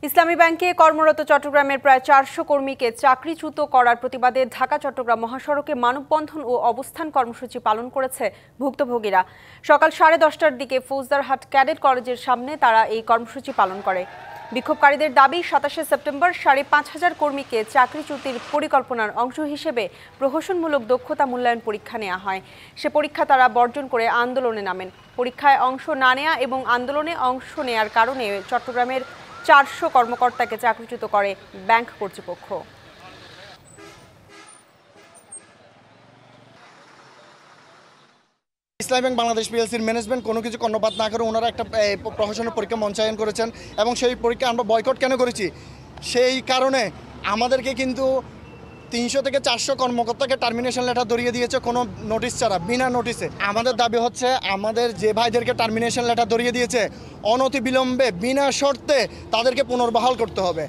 ইসলামী ব্যাংকে কর্মরত চট্টগ্রামের প্রায় ৪০০ কর্মীকে চাকরিচ্যুত করার প্রতিবাদে ঢাকা-চট্টগ্রাম মহাসড়কে মানববন্ধন ও অবস্থান কর্মসূচি পালন করেছে ভুক্তভোগীরা। সকাল 10:30টার দিকে ফৌজদারহাট ক্যাডেট কলেজের সামনে তারা এই কর্মসূচি পালন করে। বিক্ষোভকারীদের দাবি ২৭শে সেপ্টেম্বর ৫,৫০০ কর্মীকে চাকরিচ্যুতির পরিকল্পনার অংশ হিসেবে প্রহসনমূলক দক্ষতা মূল্যায়ন পরীক্ষা নেওয়া হয়। সে পরীক্ষা তারা বর্জন করে আন্দোলনে নামেন। পরীক্ষায় অংশ না নেয়া এবং আন্দোলনে অংশ নেয়ার কারণে চট্টগ্রামের ৪০০ কর্মকর্তাকে চাকরিচ্যুত করে ব্যাংক কর্তৃপক্ষ। ইসলামী ব্যাংক বাংলাদেশ পিএলসির ম্যানেজমেন্ট কোনো কিছু কর্ণপাত না করে ওনারা একটা প্রহসনের পরীক্ষা মঞ্চায়ন করেছেন এবং সেই পরীক্ষা আমরা বয়কট কেন করেছি সেই কারণে আমাদেরকে কিন্তু ৩০০ থেকে ৪০০ কর্মকর্তাকে টার্মিনেশন লেটার ধরিয়ে দিয়েছে কোনো নোটিশ ছাড়া, বিনা নোটিশে। আমাদের দাবি হচ্ছে আমাদের যে ভাইদেরকে টার্মিনেশন লেটার ধরিয়ে দিয়েছে অনতিবিলম্বে বিনা শর্তে তাদেরকে পুনর্বহাল করতে হবে।